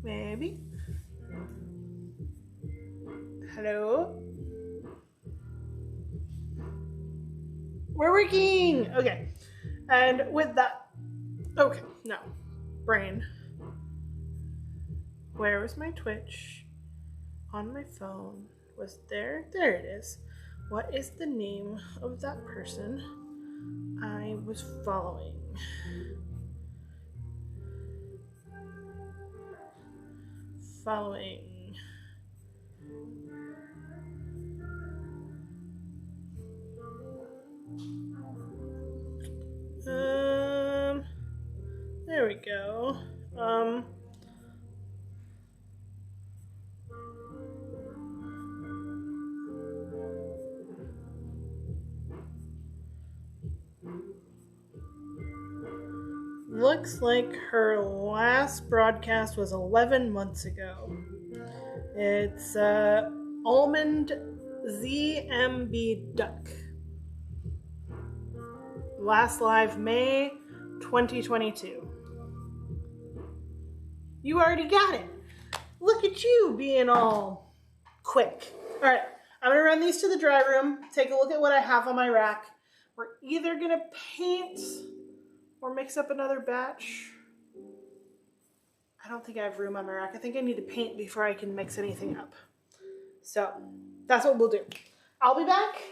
Maybe. Hello? We're working! Okay. And with that. Okay, no. Brain. Where was my Twitch? On my phone. Was there? There it is. What is the name of that person I was following? Following. There we go. Looks like her last broadcast was 11 months ago. It's Almond ZMB Duck. Last live May 2022. You already got it. Look at you being all quick. All right, I'm gonna run these to the dry room, take a look at what I have on my rack. We're either gonna paint or mix up another batch. I don't think I have room on my rack. I think I need to paint before I can mix anything up. So that's what we'll do. I'll be back.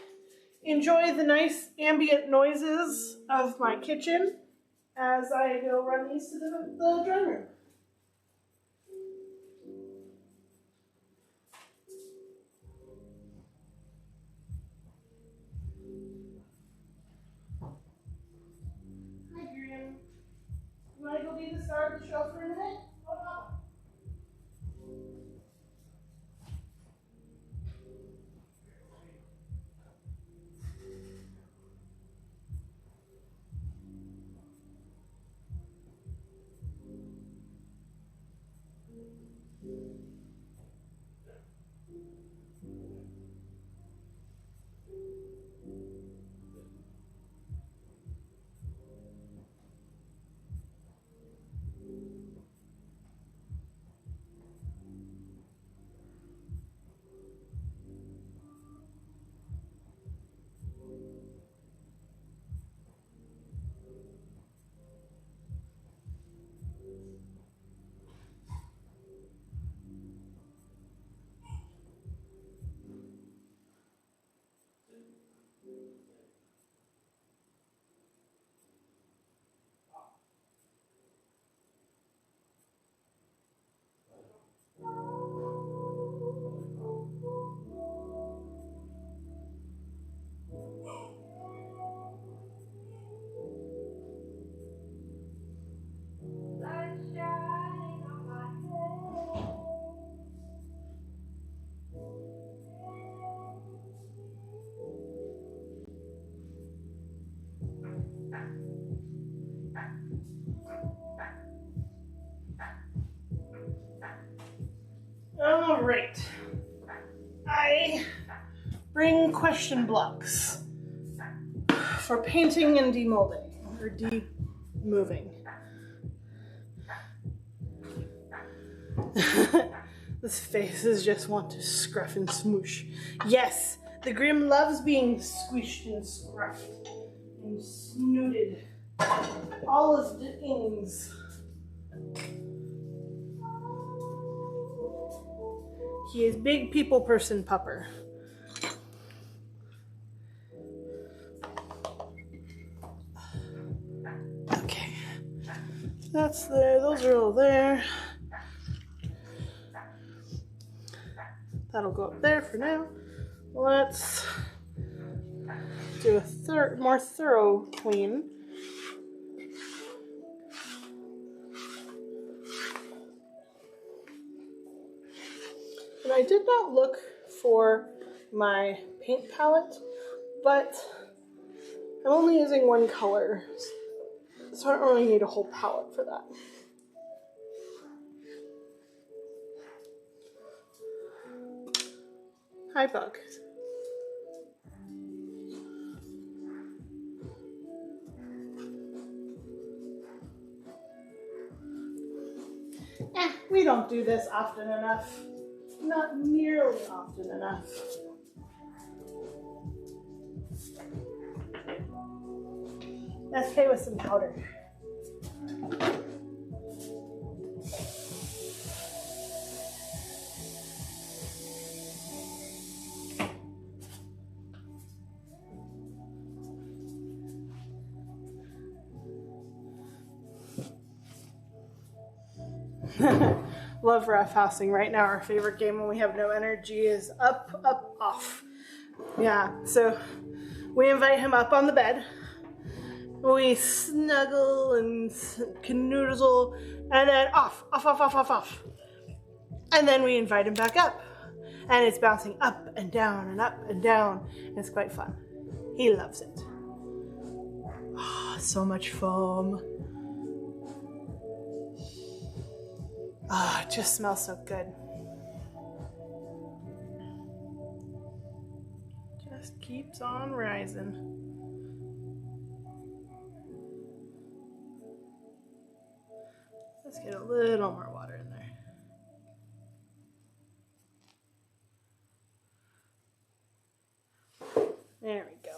Enjoy the nice ambient noises of my kitchen as I go run these to the dry room. Hi, Graham. You want to go be the star of the show for a minute? Oh, no. All right. I bring question blocks for painting and demolding, or de-moving. This face is just want to scruff and smoosh. Yes, the Grim loves being squished and scruffed and snooted. All of the things. He is big people person pupper. Okay. That's there. Those are all there. That'll go up there for now. Let's do a more thorough clean. And I did not look for my paint palette, but I'm only using one color, so I don't really need a whole palette for that. Hi, Bug. We don't do this often enough. Not nearly often enough. Let's play with some powder. Love roughhousing. Right now our favorite game when we have no energy is up, up, off. Yeah, so we invite him up on the bed. We snuggle and canoodle, and then off, off, off, off, off, off. And then we invite him back up. And it's bouncing up and down and up and down. It's quite fun. He loves it. Oh, so much foam. Oh, it just smells so good. Just keeps on rising. Let's get a little more water in there. There we go.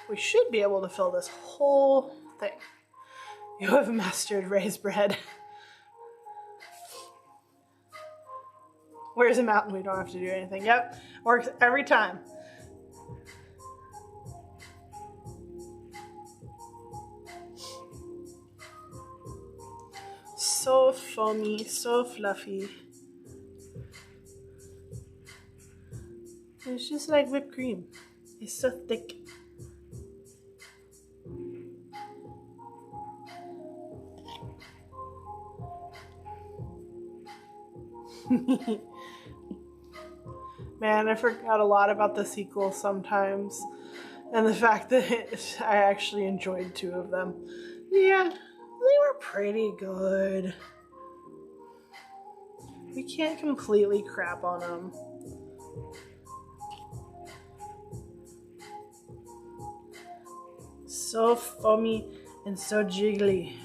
We should be able to fill this whole thing. You have mastered raised bread. Where's a mountain? We don't have to do anything. Yep, works every time. So foamy, so fluffy. It's just like whipped cream. It's so thick. Man, I forgot a lot about the sequel sometimes. And the fact that I actually enjoyed 2 of them. Yeah, they were pretty good. We can't completely crap on them. So foamy and so jiggly.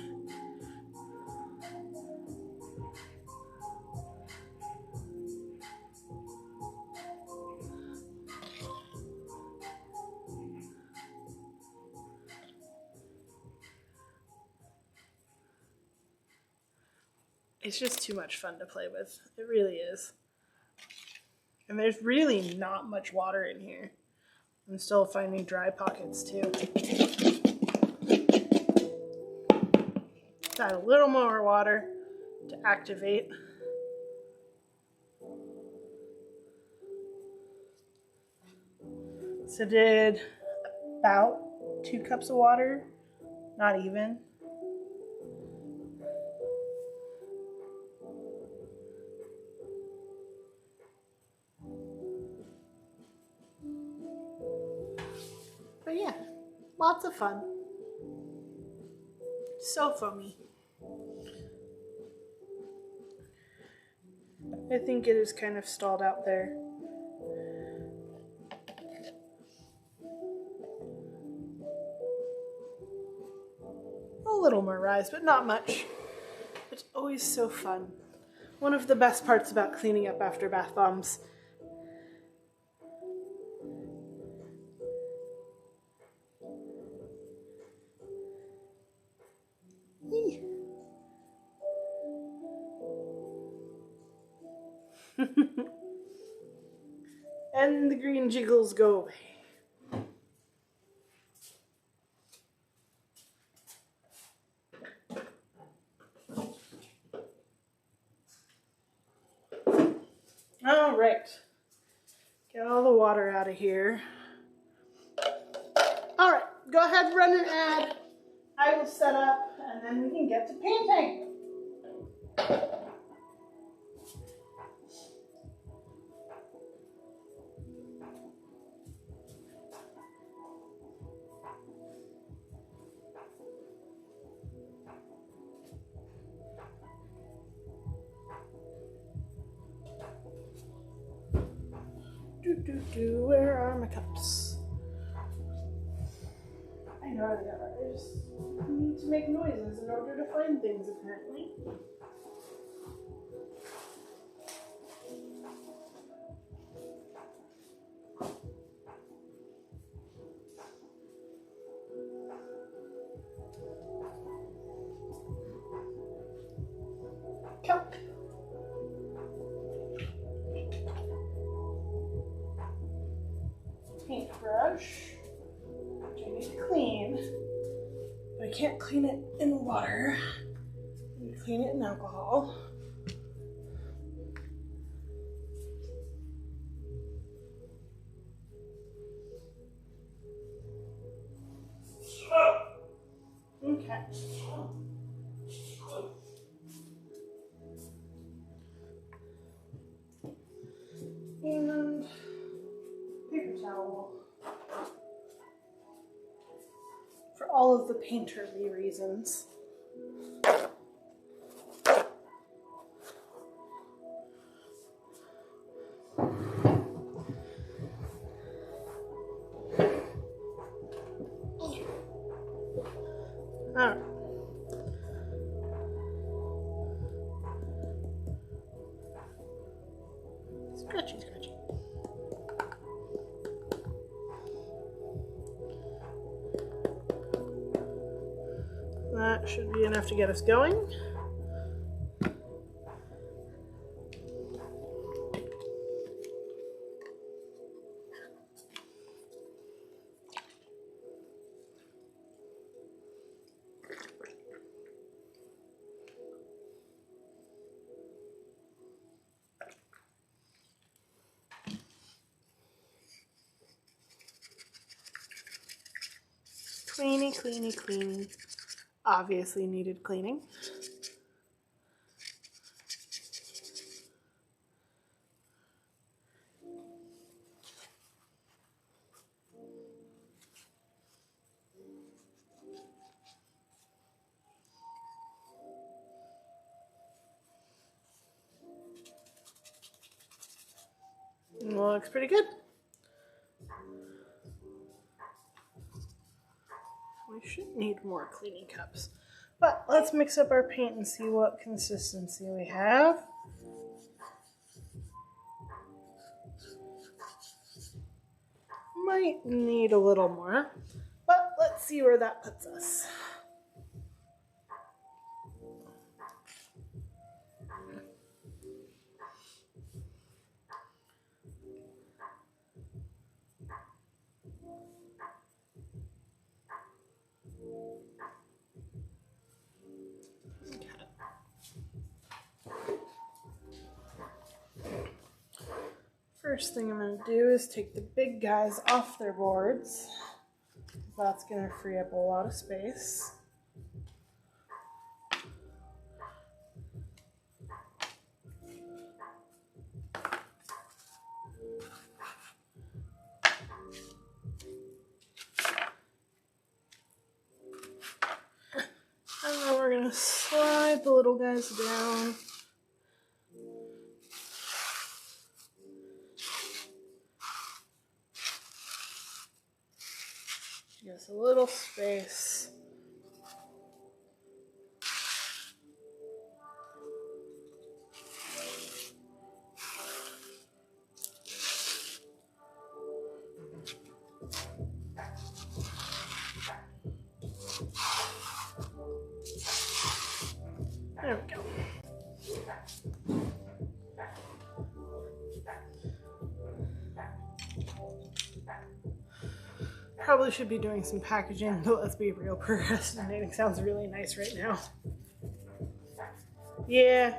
It's just too much fun to play with. It really is. And there's really not much water in here. I'm still finding dry pockets too. Add a little more water to activate. So did about 2 cups of water, not even. But yeah, lots of fun. So foamy. I think it is kind of stalled out there. A little more rise, but not much. It's always so fun. One of the best parts about cleaning up after bath bombs. And the green jiggles go away. All right, get all the water out of here. All right, go ahead, run an ad. I will set up, and then we can get to painting. Where are my cups? I know they are. I just need to to make noises in order to find things, apparently. Kelp. Paintbrush, which I need to clean, but I can't clean it in water. I need to clean it in alcohol. Okay. And paper towel. For all of the painterly reasons. Alright. Scratchy, scratchy. That should be enough to get us going. Cleany, cleany, cleany. Obviously needed cleaning. Looks pretty good. We should need more cleaning cups. But let's mix up our paint and see what consistency we have. Might need a little more, but let's see where that puts us. First thing I'm going to do is take the big guys off their boards. That's going to free up a lot of space. And then we're going to slide the little guys down. Just a little space. There we go. Probably should be doing some packaging, but let's be real, procrastinating sounds really nice right now. Yeah,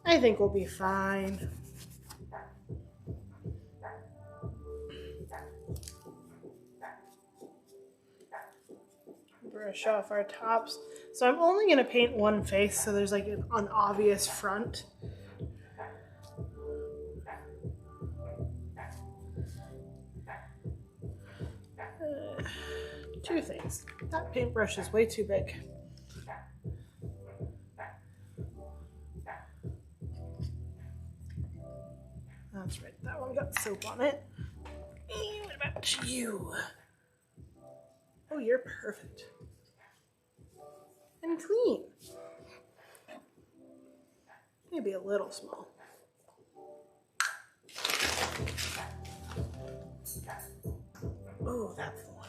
I think we'll be fine. Brush off our tops. So I'm only going to paint one face, so there's like an obvious front. Two things. That paintbrush is way too big. That's right, that one got soap on it. And what about you? Oh, you're perfect. and clean. Maybe a little small. Oh, that's the one.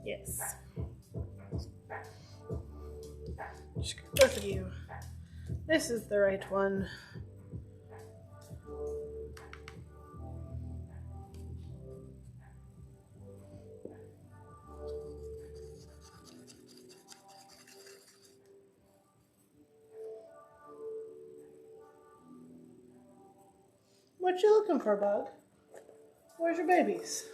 Yes. Just both of you. This is the right one. What you looking for, Bug? Where's your babies?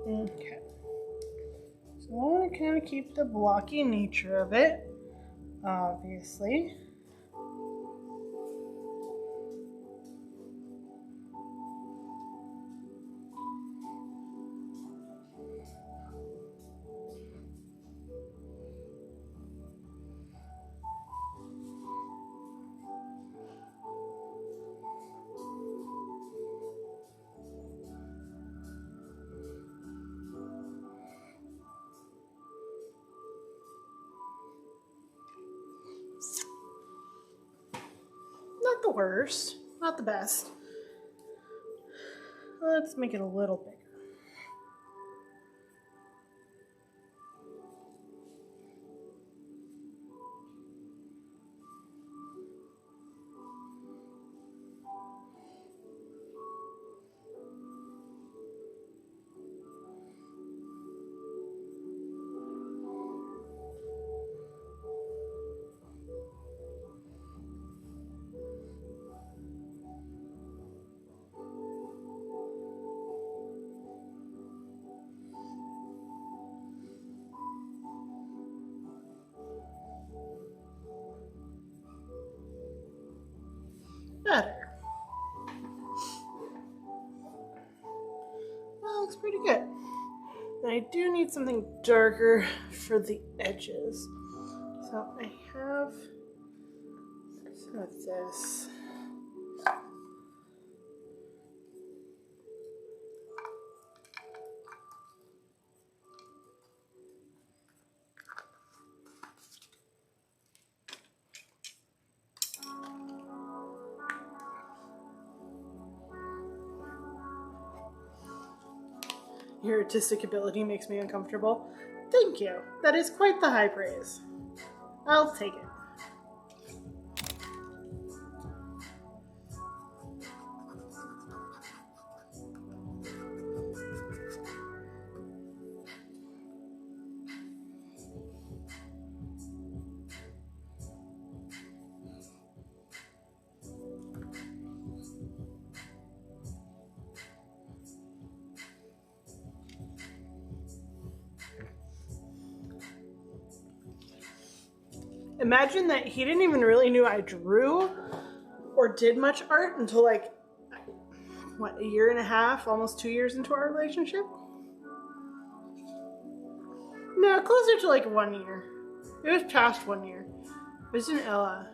Okay. So I want to kind of keep the blocky nature of it, obviously. Not the worst, not the best. Let's make it a little bigger. Better. That looks pretty good. And I do need something darker for the edges. So I have some of this. Your artistic ability makes me uncomfortable. Thank you. That is quite the high praise. I'll take it. Imagine that he didn't even really know I drew or did much art until like, what, a year and a half, almost 2 years into our relationship? No, closer to like 1 year. It was past 1 year. It was in Ella.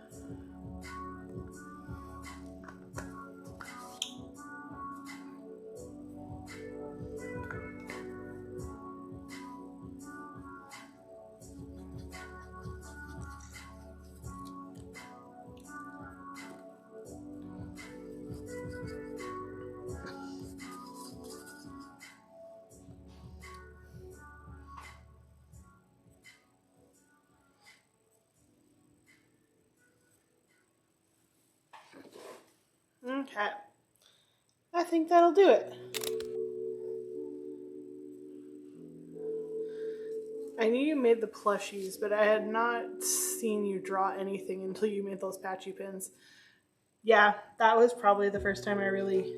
Okay. I think that'll do it. I knew you made the plushies, but I had not seen you draw anything until you made those patchy pins. Yeah, that was probably the first time I really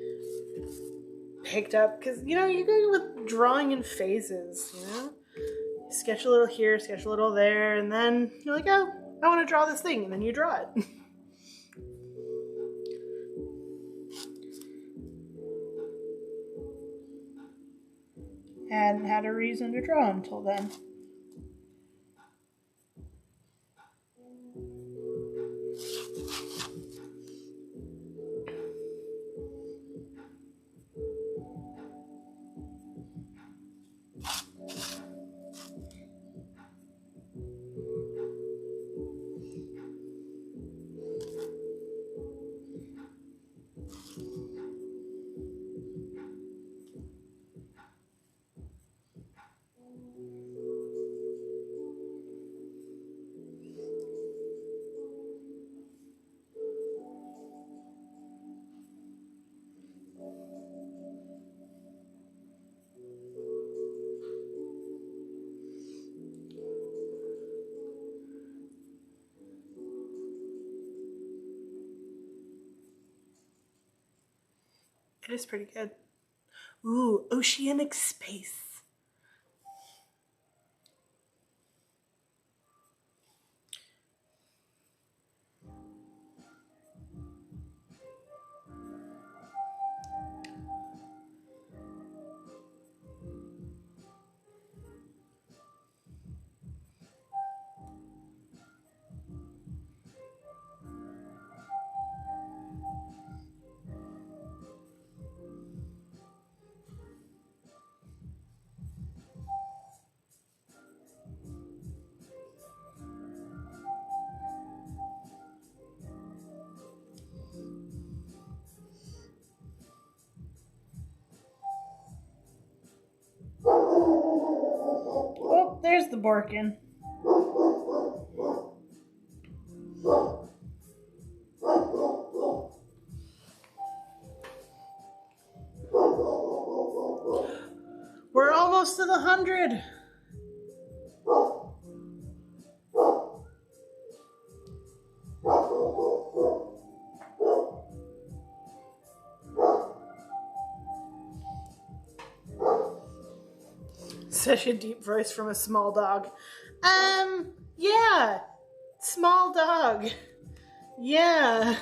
picked up because, you know, you go with drawing in phases, you know? You sketch a little here, sketch a little there, and then you're like, oh, I want to draw this thing, and then you draw it. Hadn't had a reason to draw until then. It is pretty good. Ooh, oceanic space. Oh, there's the Borkin. We're almost to the 100. Such a deep voice from a small dog. Yeah. Small dog. Yeah.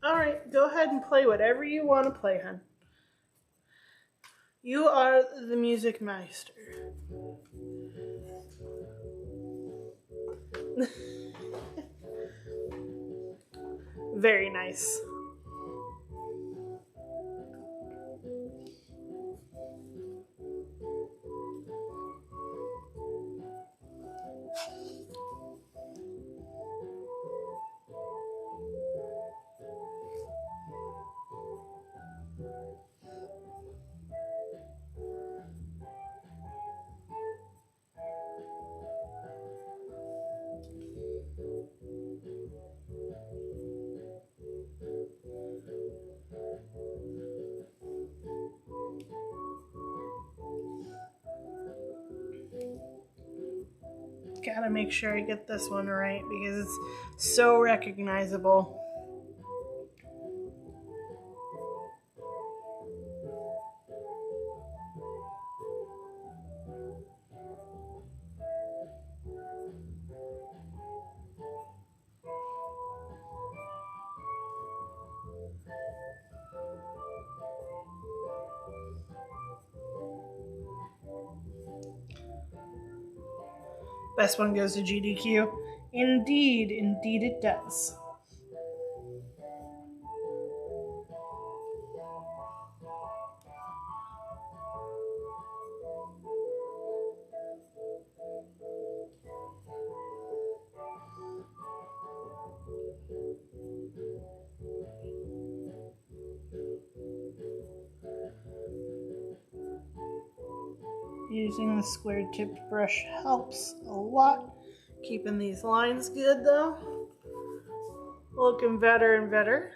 All right, go ahead and play whatever you want to play, hon. You are the music master. Very nice. Gotta make sure I get this one right because it's so recognizable. Best one goes to GDQ. Indeed it does. Using the square tipped brush helps a lot. Keeping these lines good though. Looking better and better.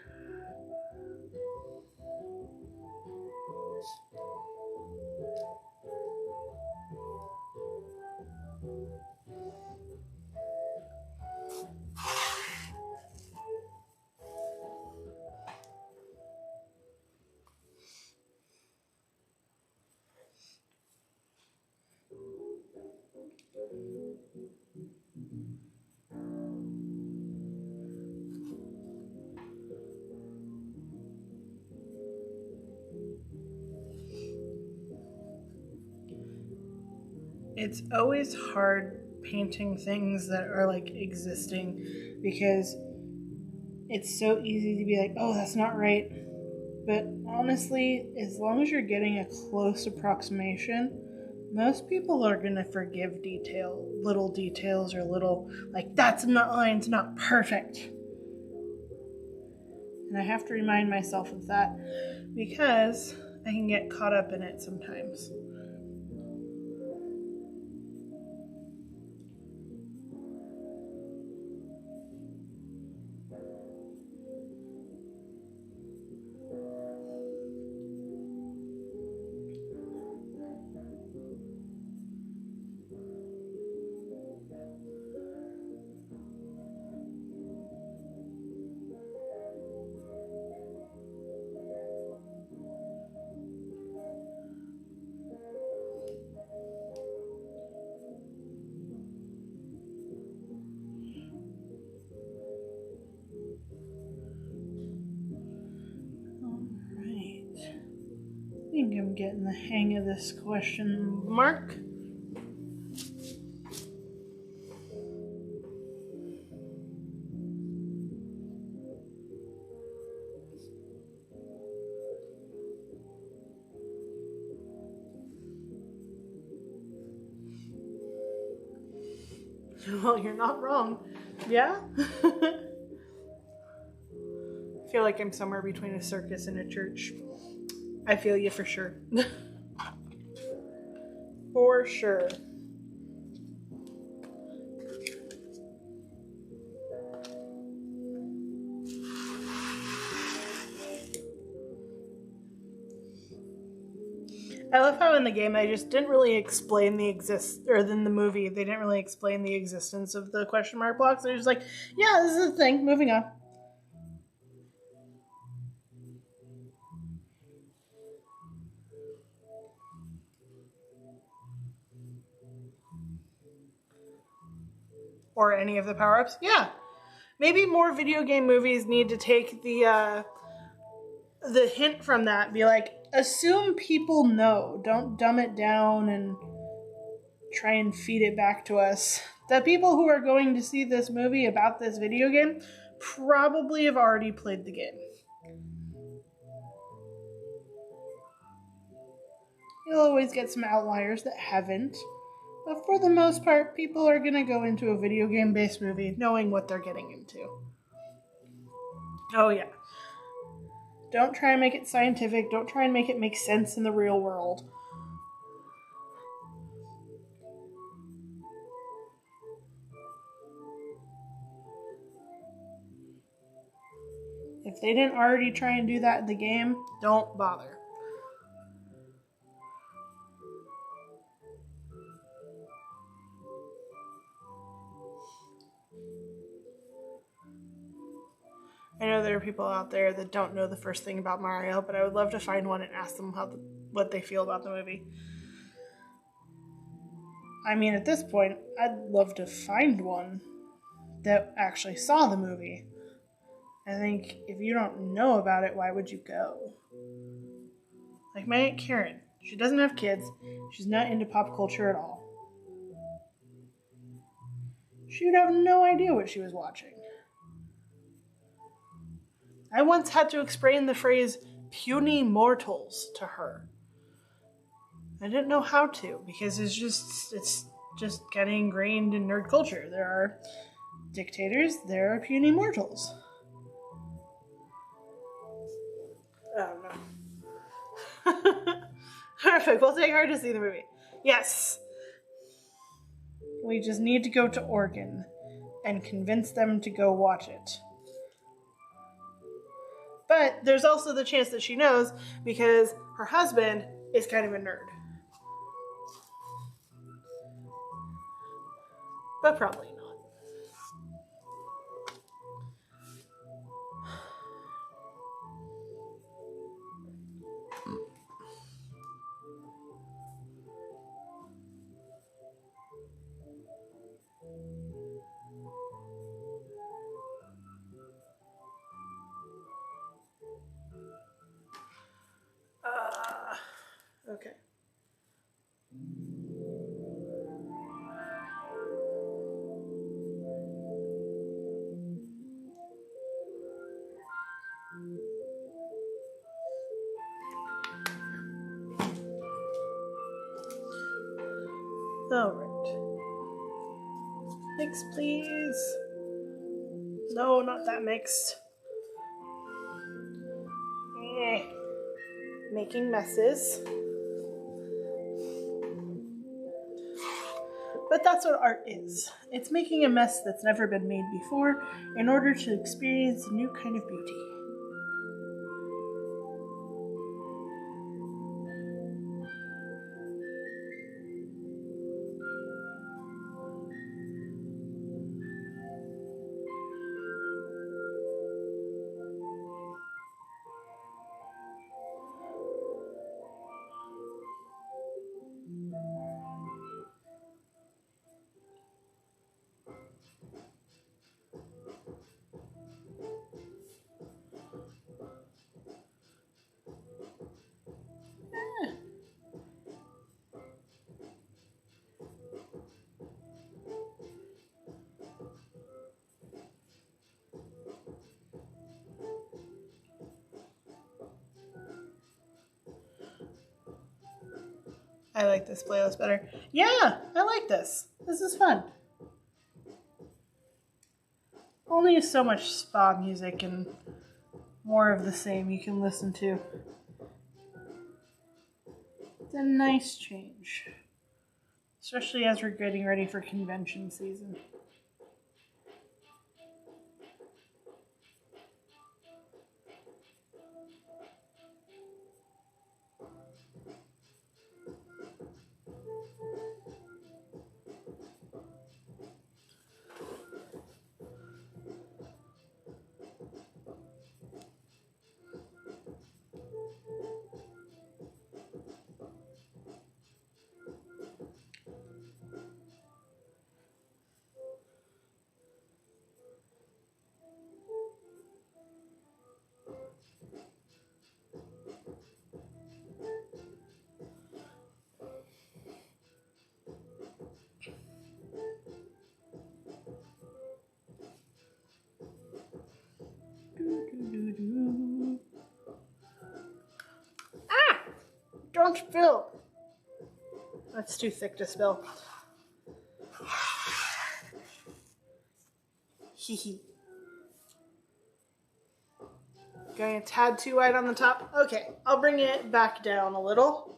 It's always hard painting things that are like existing because it's so easy to be like, oh, that's not right. But honestly, as long as you're getting a close approximation, most people are going to forgive little details or little, like, line's not perfect. And I have to remind myself of that because I can get caught up in it sometimes. I think I'm getting the hang of this question mark. Well, you're not wrong. Yeah? I feel like I'm somewhere between a circus and a church. I feel you for sure. For sure. I love how in the game they just didn't really explain in the movie, they didn't really explain the existence of the question mark blocks. They're just like, yeah, this is a thing, moving on. Or any of the power-ups. Yeah. Maybe more video game movies need to take the hint from that. Be like, assume people know. Don't dumb it down and try and feed it back to us. The people who are going to see this movie about this video game probably have already played the game. You'll always get some outliers that haven't. But for the most part, people are going to go into a video game-based movie knowing what they're getting into. Oh, yeah. Don't try and make it scientific. Don't try and make it make sense in the real world. If they didn't already try and do that in the game, don't bother. I know there are people out there that don't know the first thing about Mario, but I would love to find one and ask them what they feel about the movie. I mean, at this point, I'd love to find one that actually saw the movie. I think if you don't know about it, why would you go? Like my Aunt Karen, she doesn't have kids. She's not into pop culture at all. She would have no idea what she was watching. I once had to explain the phrase puny mortals to her. I didn't know how to because it's just getting ingrained in nerd culture. There are dictators, there are puny mortals. I don't know. Perfect. We'll take her to see the movie. Yes. We just need to go to Oregon and convince them to go watch it. But there's also the chance that she knows because her husband is kind of a nerd. But probably not. Okay. All right. Mix, please. No, not that mixed. Making messes. But that's what art is. It's making a mess that's never been made before in order to experience a new kind of beauty. I like this playlist better. Yeah, I like this. This is fun. Only so much spa music and more of the same you can listen to. It's a nice change, especially as we're getting ready for convention season. Ah! Don't spill. That's too thick to spill. Hee. Going a tad too wide on the top. Okay, I'll bring it back down a little.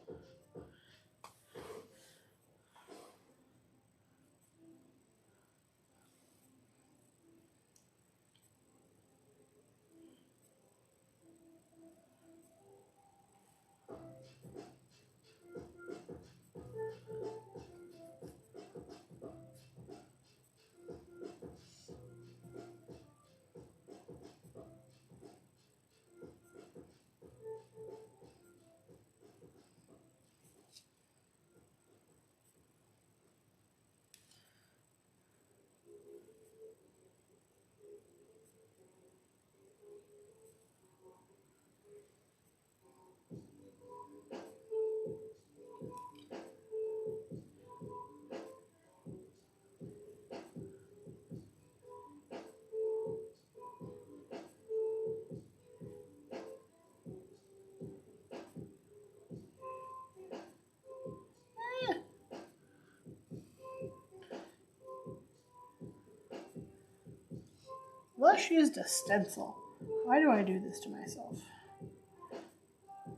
Lush used a stencil. Why do I do this to myself?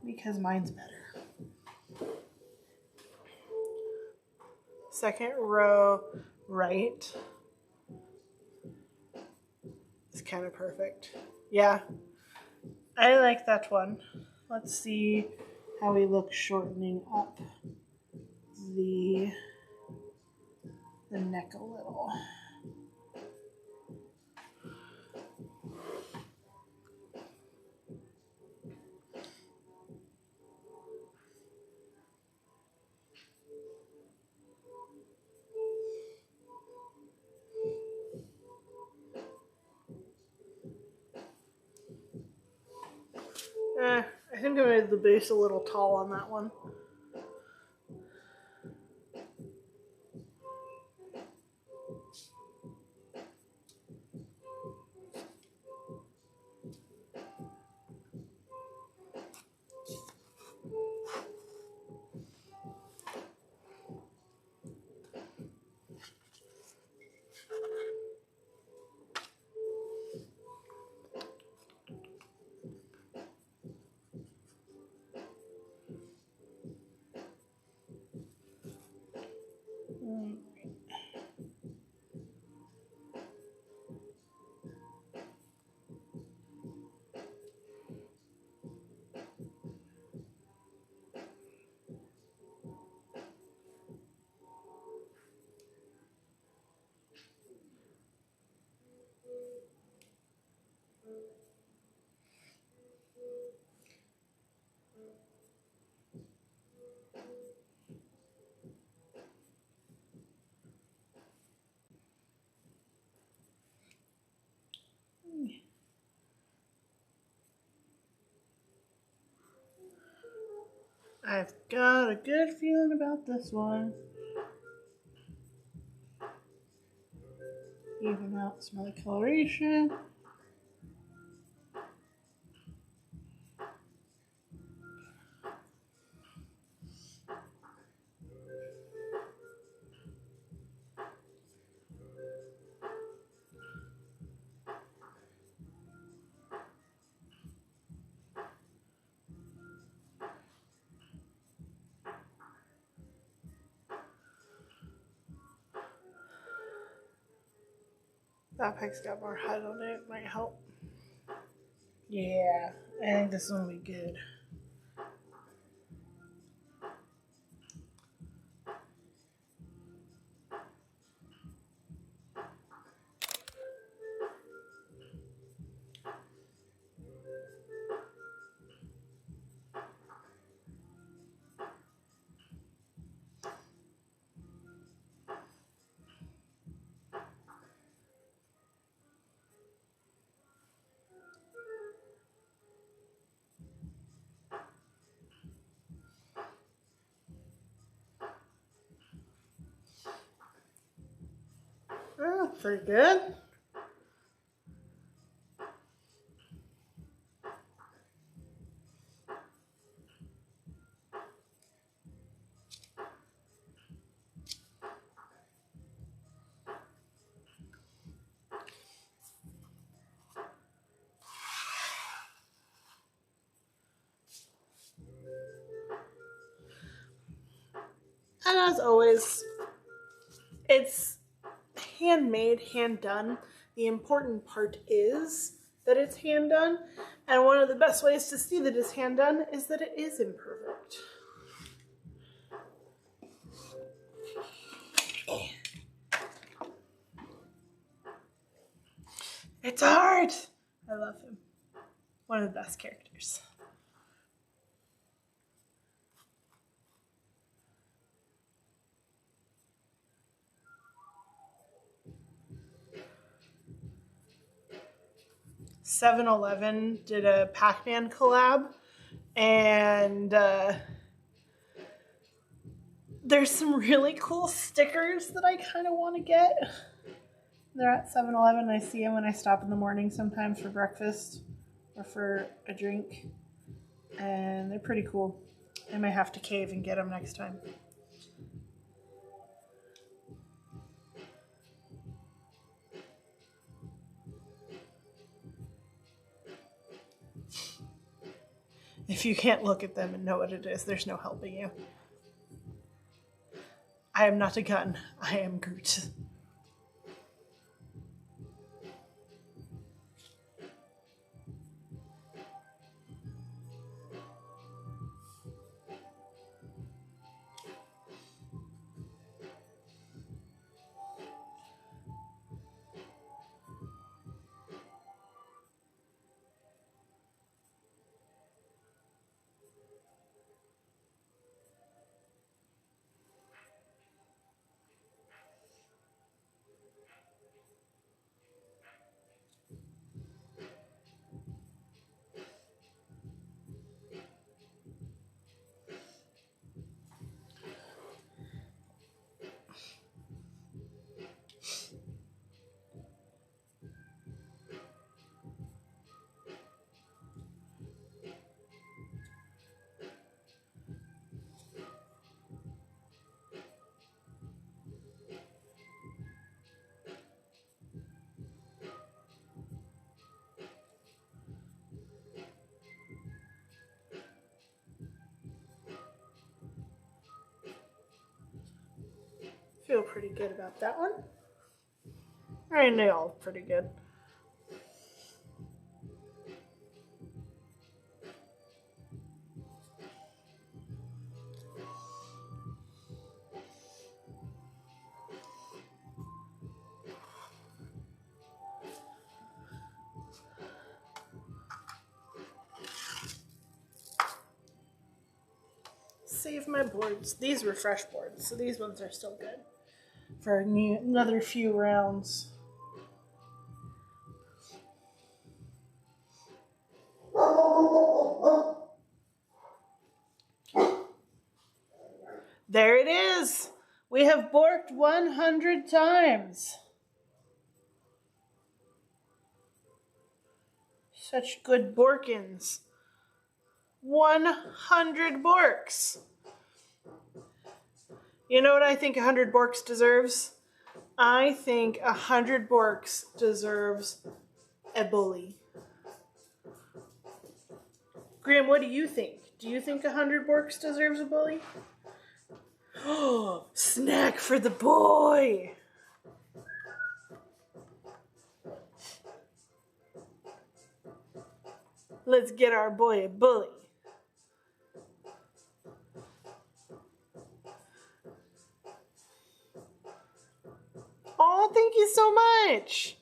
Because mine's better. Second row right. It's kind of perfect. Yeah, I like that one. Let's see how we look shortening up the neck a little. I think I made the base a little tall on that one. I've got a good feeling about this one. Even out some of the coloration. That pig's got more head on it. Might help. Yeah, I think this one will be good. Oh, pretty good. And as always, it's handmade, hand done. The important part is that it's hand done. And one of the best ways to see that it's hand done is that it is imperfect. It's hard. I love him. One of the best characters. (7-Eleven) did a Pac-Man collab, and there's some really cool stickers that I kind of want to get. They're at 7-Eleven. I see them when I stop in the morning sometimes for breakfast or for a drink, and they're pretty cool. I might have to cave and get them next time. If you can't look at them and know what it is, there's no helping you. I am not a gun. I am Groot. Feel pretty good about that one. I mean, they all look pretty good. Save my boards. These were fresh boards, so these ones are still good for another few rounds. There it is. We have borked 100 times. Such good borkins. 100 borks. You know what I think 100 borks deserves? I think 100 borks deserves a bully. Graham, what do you think? Do you think 100 borks deserves a bully? Oh, snack for the boy. Let's get our boy a bully. Oh, thank you so much.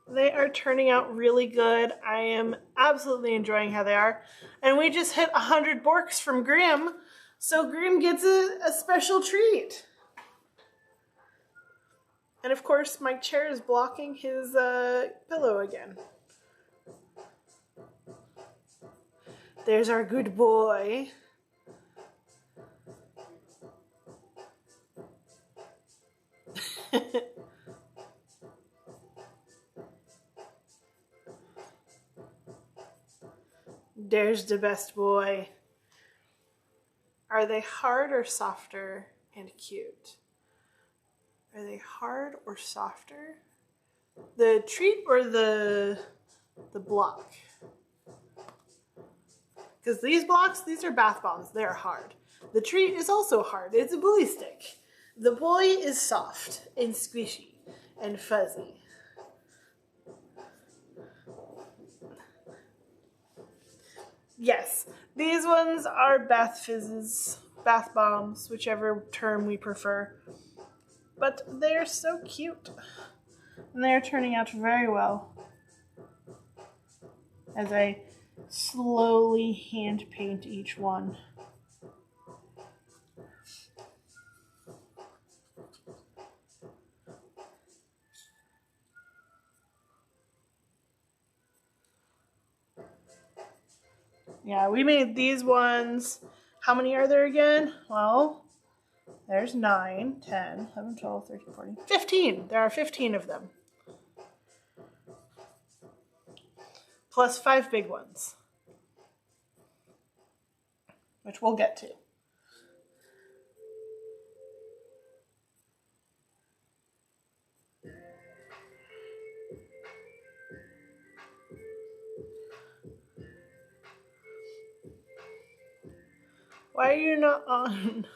They are turning out really good. I am absolutely enjoying how they are. And we just hit 100 borks from Grim, so Grim gets a special treat. And of course, my chair is blocking his pillow again. There's our good boy. There's the best boy. Are they hard or softer and cute? Are they hard or softer? The treat or the block? Because these blocks, these are bath bombs. They're hard. The treat is also hard. It's a bully stick. The boy is soft and squishy and fuzzy. Yes, these ones are bath fizzes, bath bombs, whichever term we prefer. But they're so cute. And they're turning out very well. As I slowly hand paint each one. Yeah, we made these ones. How many are there again? Well, there's 9, 10, 11, 12, 13, 14, 15. There are 15 of them. Plus 5 big ones. Which we'll get to. Why are you not on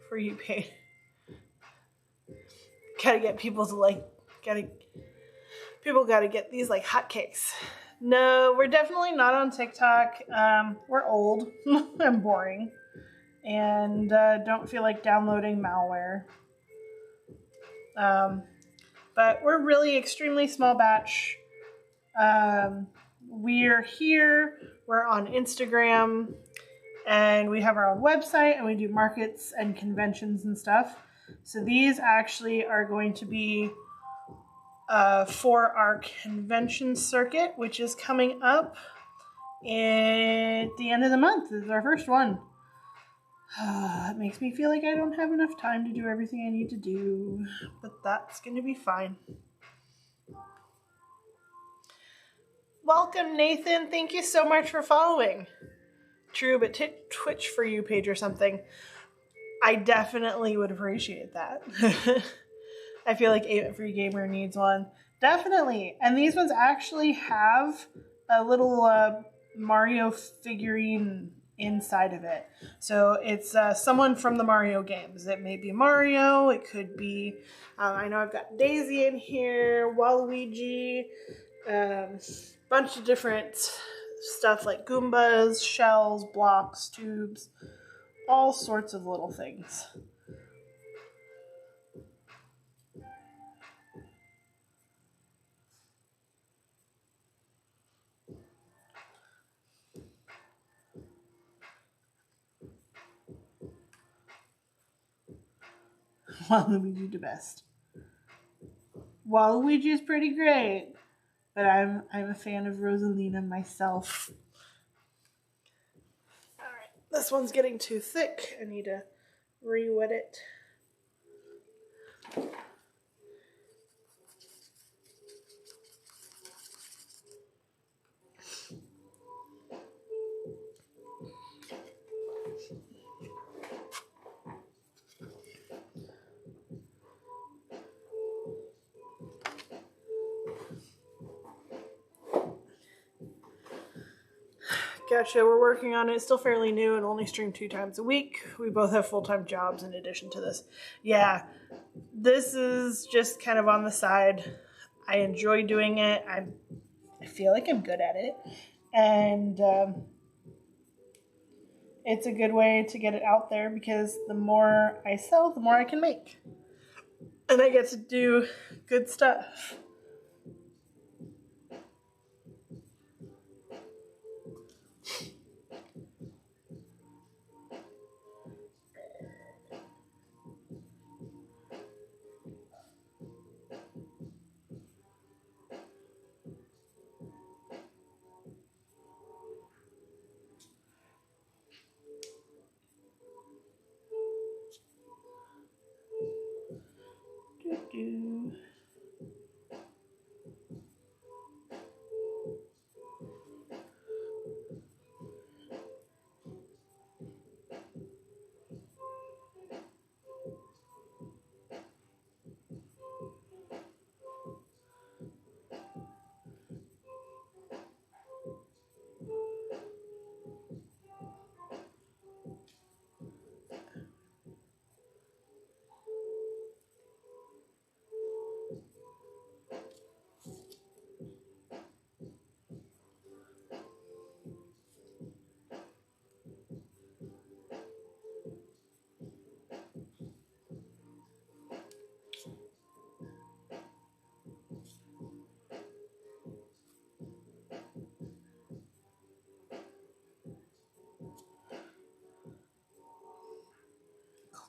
For You Page? Gotta get people to like, people gotta get these like hotcakes. No, we're definitely not on TikTok. We're old and boring and don't feel like downloading malware. But we're really extremely small batch. We're here, we're on Instagram, and we have our own website, and we do markets and conventions and stuff. So these actually are going to be for our convention circuit, which is coming up at the end of the month. This is our first one. It makes me feel like I don't have enough time to do everything I need to do, but that's going to be fine. Welcome, Nathan. Thank you so much for following. True, but Twitch For You page or something. I definitely would appreciate that. I feel like every gamer needs one. Definitely. And these ones actually have a little Mario figurine inside of it. So it's someone from the Mario games. It may be Mario. It could be, I know I've got Daisy in here, Waluigi, bunch of different stuff like Goombas, shells, blocks, tubes, all sorts of little things. Waluigi the best. Waluigi is pretty great, but I'm a fan of Rosalina myself. All right, This one's getting too thick. I need to re-wet it. Gotcha, we're working on it. It's still fairly new and only stream 2 times a week. We both have full-time jobs in addition to this. Yeah, this is just kind of on the side. I enjoy doing it. I feel like I'm good at it. And it's a good way to get it out there because the more I sell, the more I can make. And I get to do good stuff. Doo-doo.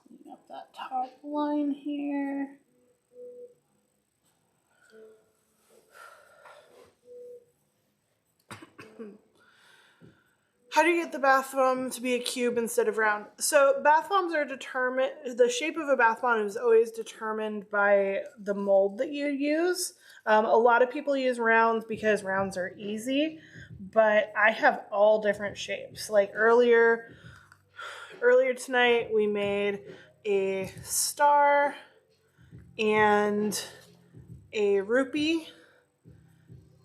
Clean up that top line here. How do you get the bath bomb to be a cube instead of round? So bath bombs are determined, the shape of a bath bomb is always determined by the mold that you use. A lot of people use rounds because rounds are easy, but I have all different shapes. Like earlier tonight, we made a star and a rupee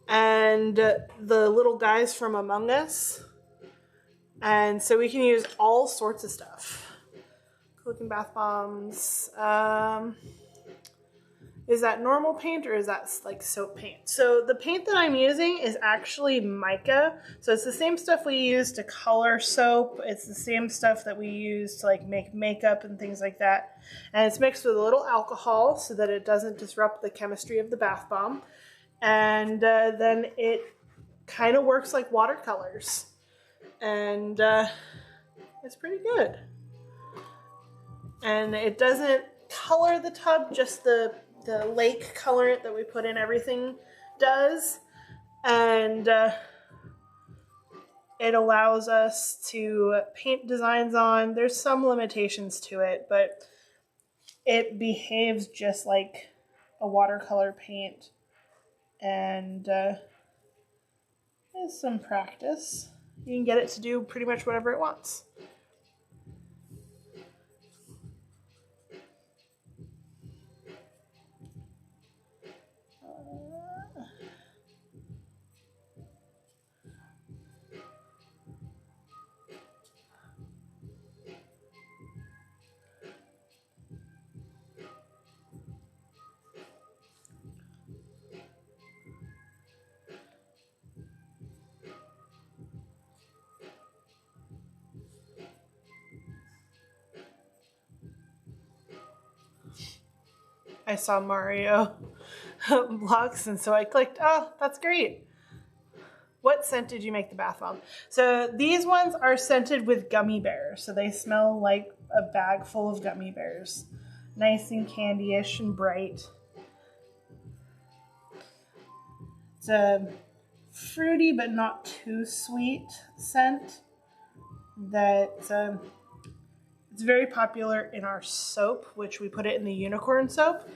and the little guys from Among Us. And so we can use all sorts of stuff. Looking bath bombs. Is that normal paint or is that like soap paint? So the paint that I'm using is actually mica. So it's the same stuff we use to color soap. It's the same stuff that we use to like make makeup and things like that. And it's mixed with a little alcohol so that it doesn't disrupt the chemistry of the bath bomb. And then it kind of works like watercolors. And it's pretty good. And it doesn't color the tub, just the lake colorant that we put in everything does. And it allows us to paint designs on. There's some limitations to it, but it behaves just like a watercolor paint. And with some practice, you can get it to do pretty much whatever it wants. I saw Mario blocks, and so I clicked, oh, that's great. What scent did you make the bath bomb? So these ones are scented with gummy bears, so they smell like a bag full of gummy bears. Nice and candy-ish and bright. It's a fruity but not too sweet scent. that it's very popular in our soap, which we put it in the unicorn soap,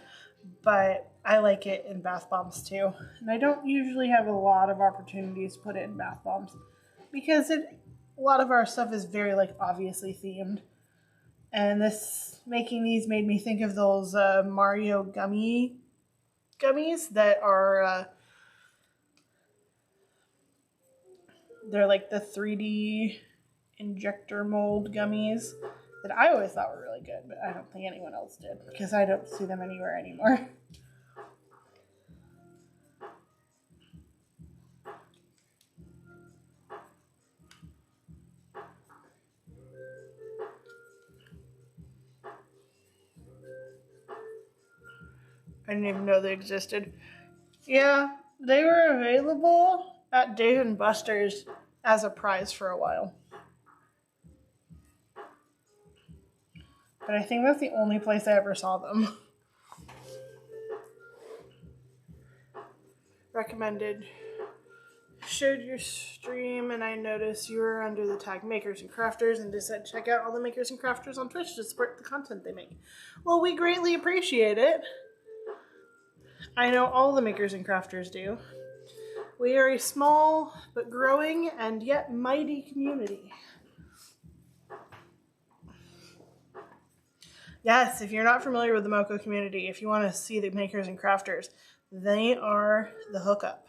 but I like it in bath bombs too. And I don't usually have a lot of opportunities to put it in bath bombs because a lot of our stuff is very like obviously themed. And making these made me think of those Mario gummies that are they're like the 3D injector mold gummies that I always thought were really good, but I don't think anyone else did because I don't see them anywhere anymore. I didn't even know they existed. Yeah, they were available at Dave & Buster's as a prize for a while. But I think that's the only place I ever saw them. Recommended. Showed your stream and I noticed you were under the tag Makers and Crafters and just said check out all the Makers and Crafters on Twitch to support the content they make. Well, we greatly appreciate it. I know all the Makers and Crafters do. We are a small but growing and yet mighty community. Yes, if you're not familiar with the Moco community, if you want to see the Makers and Crafters, they are the hookup.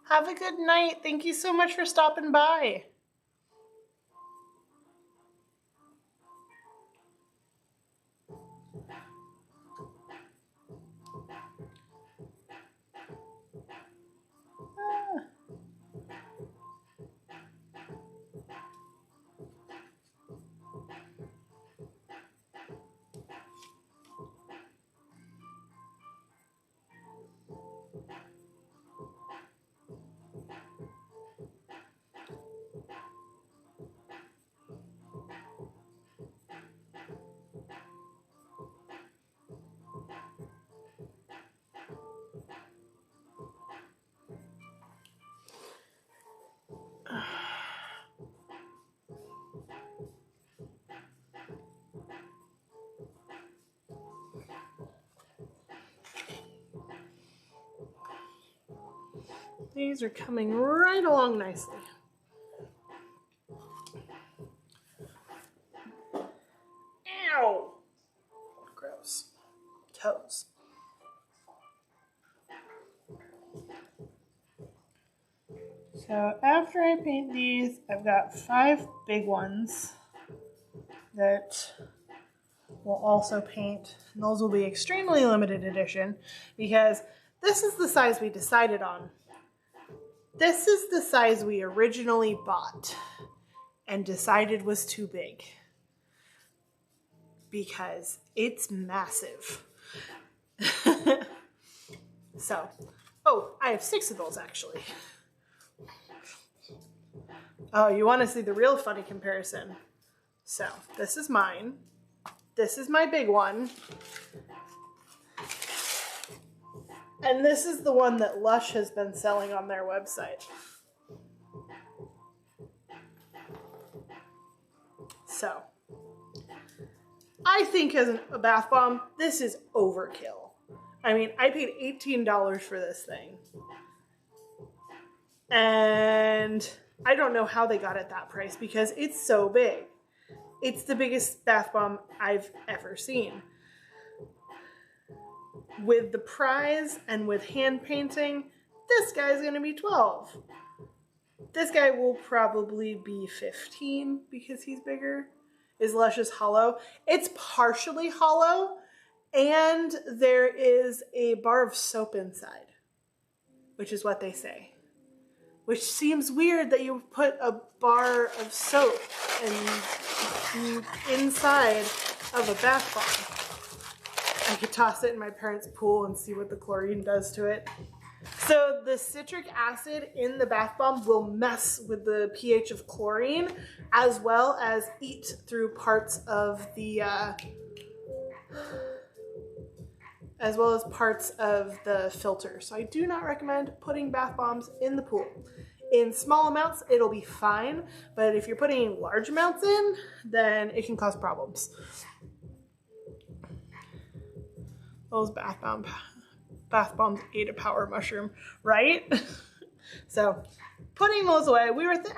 Have a good night. Thank you so much for stopping by. These are coming right along nicely. Ow! Gross. Toes. So after I paint these, I've got 5 big ones that we'll also paint. And those will be extremely limited edition because this is the size we decided on. This is the size we originally bought and decided was too big because it's massive. So, I have 6 of those actually. Oh, you want to see the real funny comparison? So, this is mine. This is my big one. And this is the one that Lush has been selling on their website. So, I think as a bath bomb, this is overkill. I mean, I paid $18 for this thing. And I don't know how they got it that price because it's so big. It's the biggest bath bomb I've ever seen. With the prize and with hand painting, this guy's going to be 12. This guy will probably be 15 because he's bigger. Is Lush's hollow? It's partially hollow, and there is a bar of soap inside, which is what they say. Which seems weird that you put a bar of soap inside of a bath bomb. I could toss it in my parents' pool and see what the chlorine does to it. So the citric acid in the bath bomb will mess with the pH of chlorine as well as eat through parts of the filter. So I do not recommend putting bath bombs in the pool. In small amounts, it'll be fine, but if you're putting large amounts in, then it can cause problems. Those bath bombs ate a power mushroom, right? So putting those away,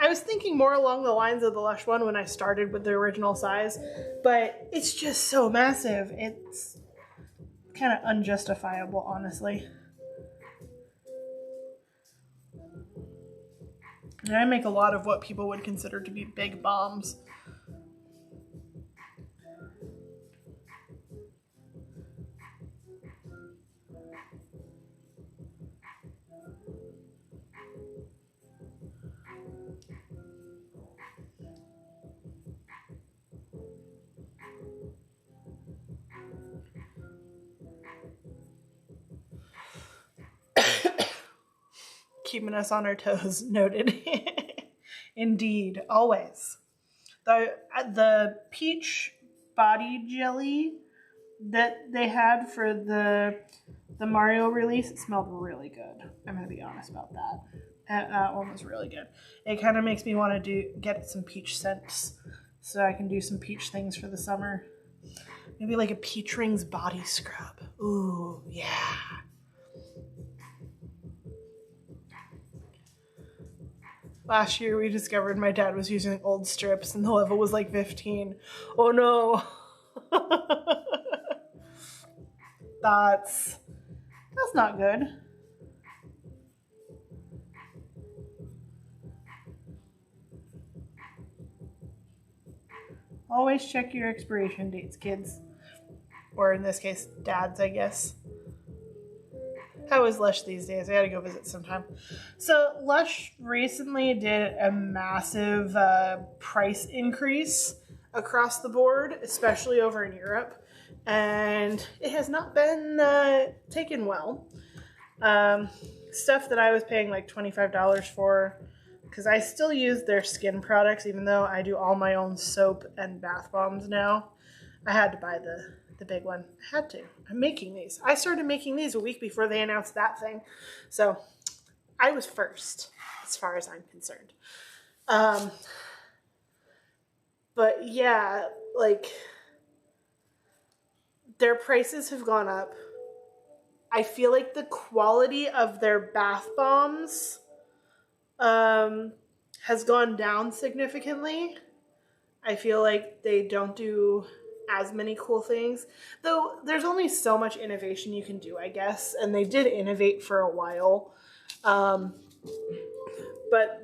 I was thinking more along the lines of the Lush one when I started with the original size, but it's just so massive. It's kind of unjustifiable, honestly. And I make a lot of what people would consider to be big bombs. Keeping us on our toes, noted. Indeed, always. The peach body jelly that they had for the Mario release, it smelled really good. I'm going to be honest about that. That one was really good. It kind of makes me want to get some peach scents so I can do some peach things for the summer. Maybe like a Peach Rings body scrub. Ooh, yeah. Last year we discovered my dad was using old strips and the level was like 15. Oh no. That's not good. Always check your expiration dates, kids. Or in this case, dads, I guess. How is Lush these days? I gotta go visit sometime. So Lush recently did a massive price increase across the board, especially over in Europe. And it has not been taken well. Stuff that I was paying like $25 for, because I still use their skin products, even though I do all my own soap and bath bombs now. I had to buy the big one. I had to. I'm making these. I started making these a week before they announced that thing. So I was first, as far as I'm concerned. But yeah, like, their prices have gone up. I feel like the quality of their bath bombs has gone down significantly. I feel like they don't do as many cool things, though there's only so much innovation you can do, I guess, and they did innovate for a while, but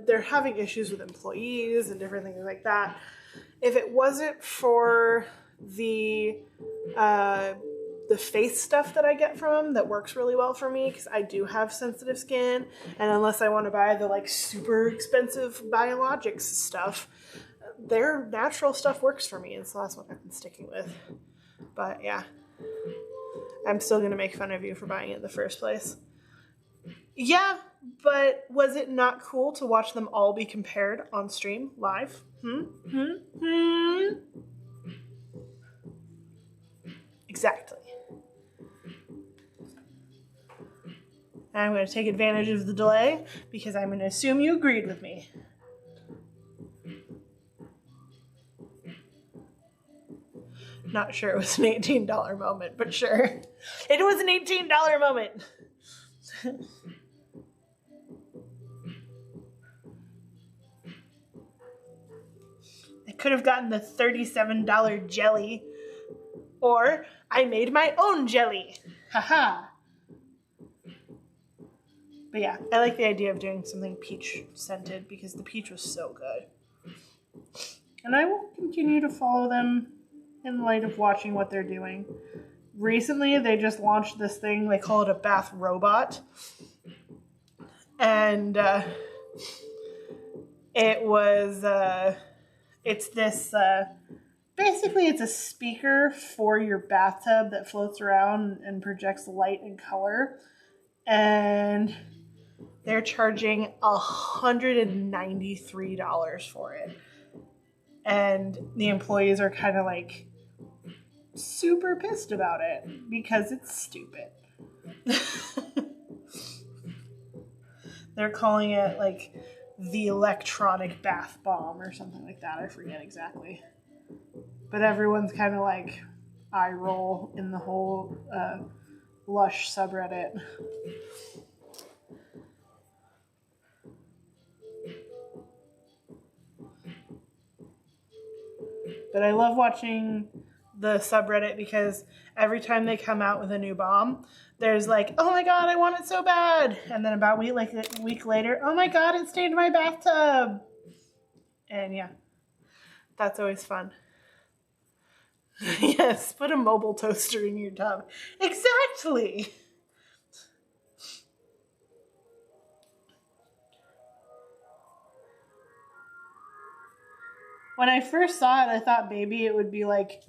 they're having issues with employees and different things like that. If it wasn't for the face stuff that I get from them that works really well for me, because I do have sensitive skin, and unless I want to buy the like super expensive biologics stuff, their natural stuff works for me, and so that's what I've been sticking with. But yeah, I'm still going to make fun of you for buying it in the first place. Yeah, but was it not cool to watch them all be compared on stream live? Exactly. I'm going to take advantage of the delay because I'm going to assume you agreed with me. Not sure it was an $18 moment, but sure. It was an $18 moment. I could have gotten the $37 jelly, or I made my own jelly. Haha. But yeah, I like the idea of doing something peach scented because the peach was so good. And I will continue to follow them in light of watching what they're doing. Recently, they just launched this thing. They call it a bath robot. And it's this, basically it's a speaker for your bathtub that floats around and projects light and color. And they're charging $193 for it. And the employees are kind of like super pissed about it because it's stupid. They're calling it like the electronic bath bomb or something like that. I forget exactly. But everyone's kind of like eye roll in the whole Lush subreddit. But I love watching the subreddit because every time they come out with a new bomb, there's like, oh my god, I want it so bad. And then about a week later, oh my god, it stained my bathtub. And yeah, that's always fun. Yes, put a mobile toaster in your tub. Exactly. When I first saw it, I thought maybe it would be like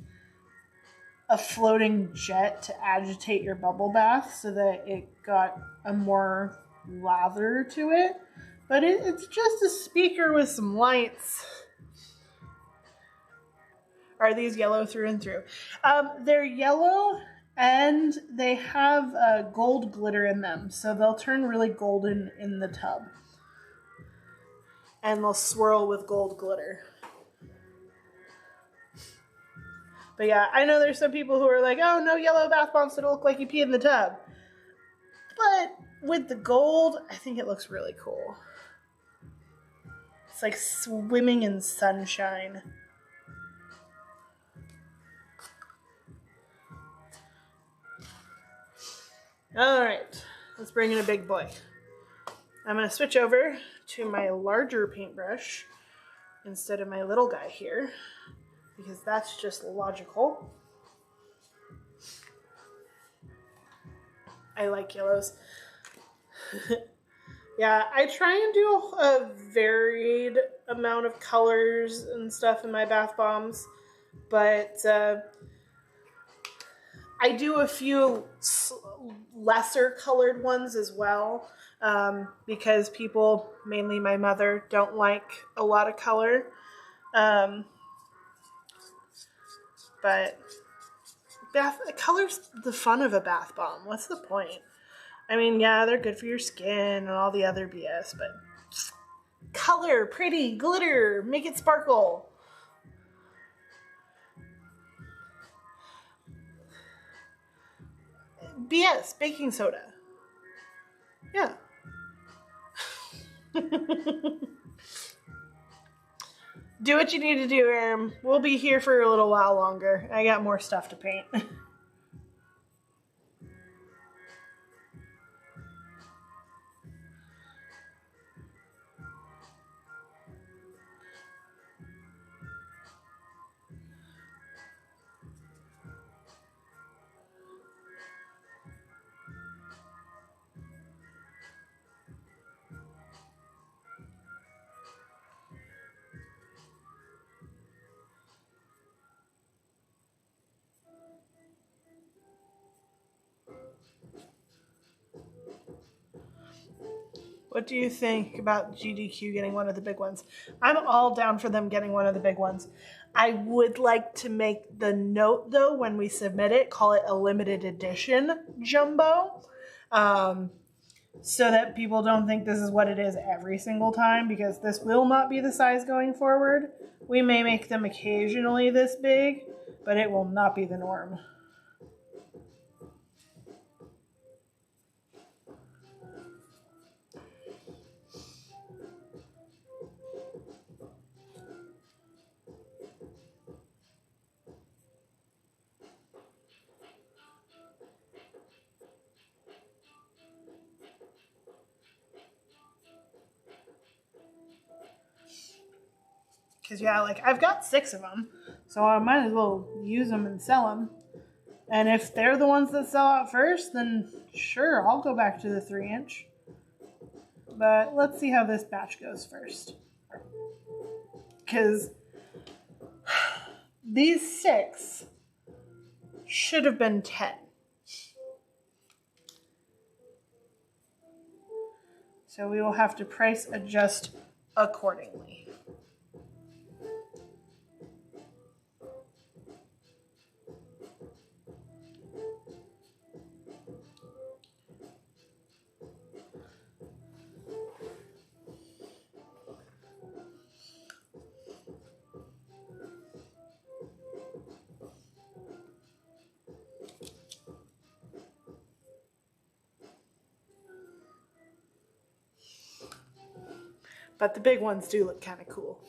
a floating jet to agitate your bubble bath so that it got a more lather to it. But it's just a speaker with some lights. Are these yellow through and through? They're yellow and they have gold glitter in them. So they'll turn really golden in the tub. And they'll swirl with gold glitter. But yeah, I know there's some people who are like, oh, no yellow bath bombs that look like you pee in the tub. But with the gold, I think it looks really cool. It's like swimming in sunshine. All right, let's bring in a big boy. I'm going to switch over to my larger paintbrush instead of my little guy here, because that's just logical. I like yellows. Yeah, I try and do a varied amount of colors and stuff in my bath bombs, but I do a few lesser colored ones as well, because people, mainly my mother, don't like a lot of color. But color's the fun of a bath bomb. What's the point? I mean, yeah, they're good for your skin and all the other BS, but color, pretty, glitter, make it sparkle. BS, baking soda. Yeah. Do what you need to do, Aram. We'll be here for a little while longer. I got more stuff to paint. What do you think about GDQ getting one of the big ones? I'm all down for them getting one of the big ones. I would like to make the note, though, when we submit it, call it a limited edition jumbo, so that people don't think this is what it is every single time, because this will not be the size going forward. We may make them occasionally this big, but it will not be the norm. Because, yeah, like, I've got 6 of them, so I might as well use them and sell them. And if they're the ones that sell out first, then sure, I'll go back to the 3-inch. But let's see how this batch goes first. Because these 6 should have been 10. So we will have to price adjust accordingly. But the big ones do look kind of cool.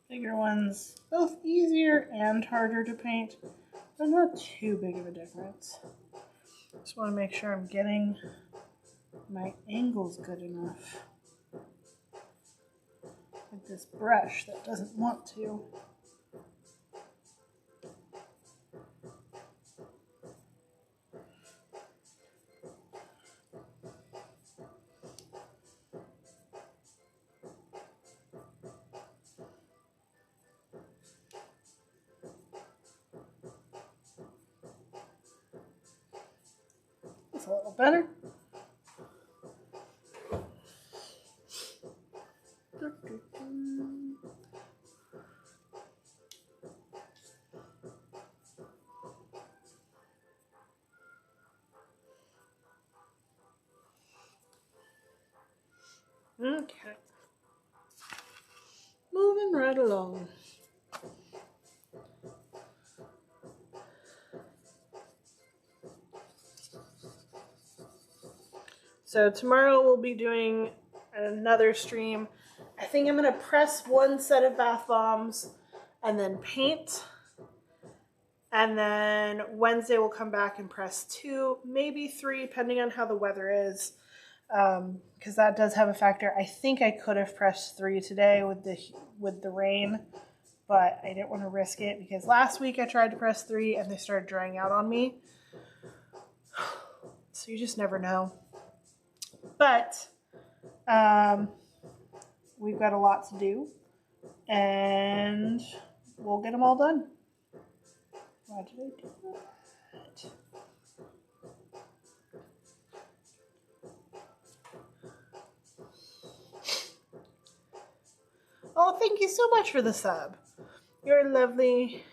Bigger ones, both easier and harder to paint, but not too big of a difference. Just want to make sure I'm getting my angles good enough with this brush that doesn't want to. That's a little better. Okay. Moving right along. So tomorrow we'll be doing another stream. I think I'm going to press 1 set of bath bombs and then paint. And then Wednesday we'll come back and press 2, maybe 3, depending on how the weather is. Because that does have a factor. I think I could have pressed 3 today with the rain, but I didn't want to risk it because last week I tried to press 3 and they started drying out on me. So you just never know. But we've got a lot to do, and we'll get them all done. Why did I do that? Oh, thank you so much for the sub. You're lovely.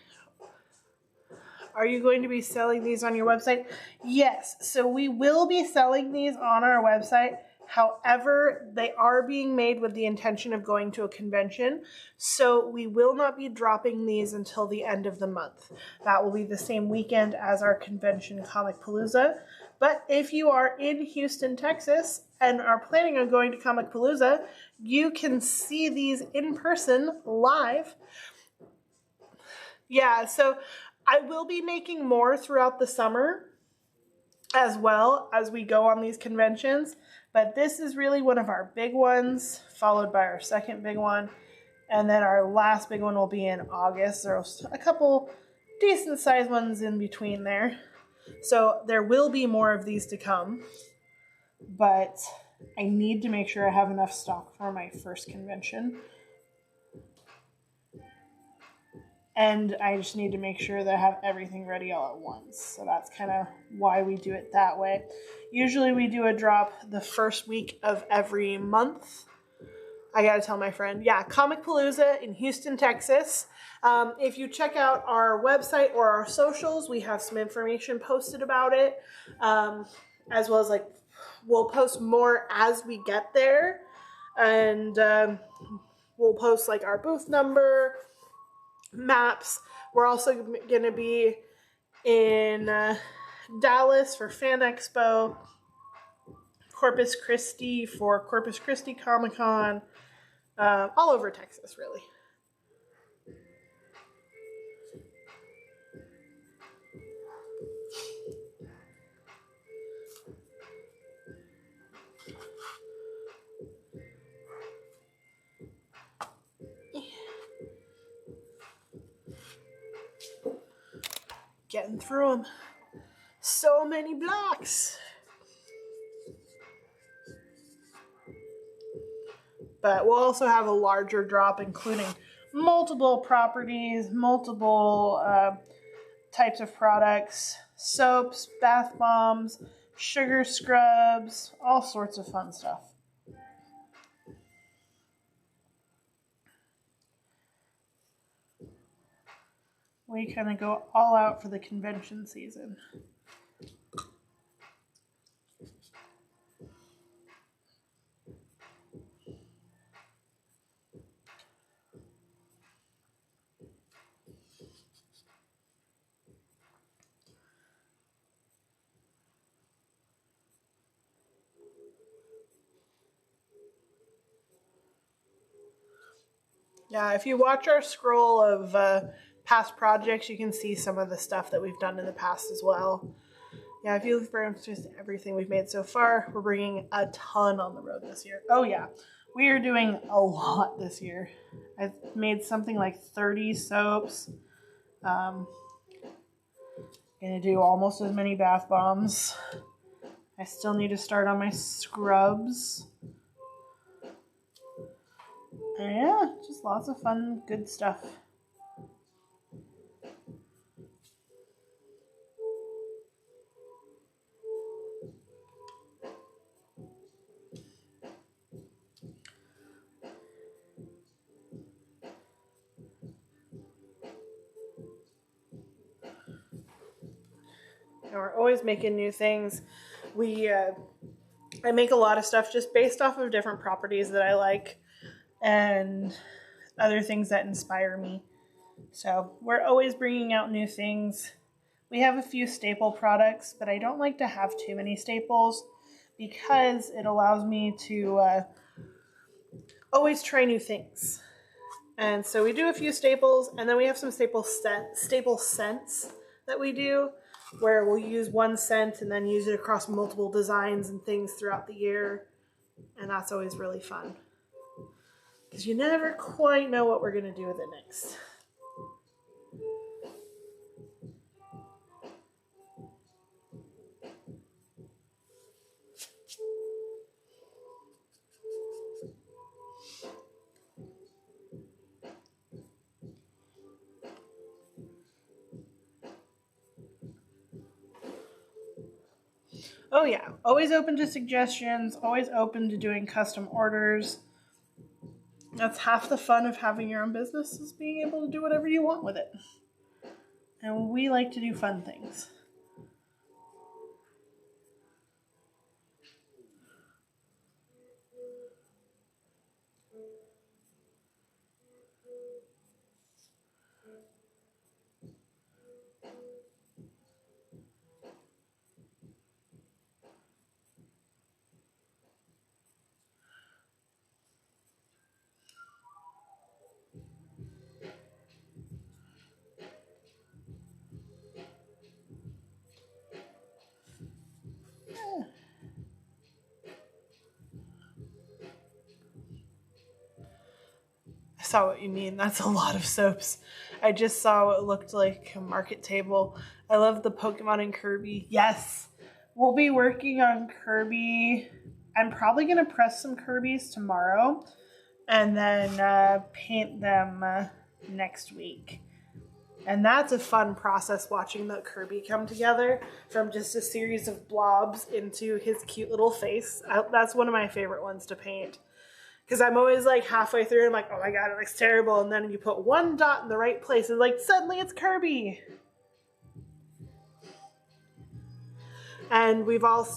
Are you going to be selling these on your website? Yes, so we will be selling these on our website. However, they are being made with the intention of going to a convention, so we will not be dropping these until the end of the month. That will be the same weekend as our convention, Comicpalooza. But if you are in Houston, Texas, and are planning on going to Comicpalooza, you can see these in person live. Yeah, so I will be making more throughout the summer as well as we go on these conventions. But this is really one of our big ones, followed by our second big one. And then our last big one will be in August. There's a couple decent sized ones in between there. So there will be more of these to come, but I need to make sure I have enough stock for my first convention. And I just need to make sure that I have everything ready all at once. So that's kind of why we do it that way. Usually we do a drop the first week of every month. I gotta tell my friend, yeah, Comicpalooza in Houston, Texas. If you check out our website or our socials, we have some information posted about it, as well as like we'll post more as we get there, and we'll post like our booth number, maps. We're also gonna be in Dallas for Fan Expo, Corpus Christi for Corpus Christi Comic Con. All over Texas, really. Getting through them. So many blocks. But we'll also have a larger drop, including multiple properties, multiple types of products, soaps, bath bombs, sugar scrubs, all sorts of fun stuff. We kind of go all out for the convention season. Yeah, if you watch our scroll of past projects, you can see some of the stuff that we've done in the past as well. Yeah, if you look for just everything we've made so far, we're bringing a ton on the road this year. Oh yeah, we are doing a lot this year. I've made something like 30 soaps. Gonna do almost as many bath bombs. I still need to start on my scrubs. And yeah, just lots of fun, good stuff. And we're always making new things. I make a lot of stuff just based off of different properties that I like and other things that inspire me. So we're always bringing out new things. We have a few staple products, but I don't like to have too many staples because it allows me to always try new things. And so we do a few staples, and then we have some staple scents that we do, where we'll use one scent and then use it across multiple designs and things throughout the year. And that's always really fun, because you never quite know what we're going to do with it next. Oh yeah, always open to suggestions, always open to doing custom orders. That's half the fun of having your own business, is being able to do whatever you want with it. And we like to do fun things. I saw what you mean. That's a lot of soaps. I just saw what looked like a market table. I love the Pokemon and Kirby. Yes, we'll be working on Kirby. I'm probably going to press some Kirbys tomorrow and then paint them next week. And that's a fun process, watching the Kirby come together from just a series of blobs into his cute little face. That's one of my favorite ones to paint. Because I'm always like halfway through, I'm like, oh my god, it looks terrible. And then you put one dot in the right place and like suddenly it's Kirby. And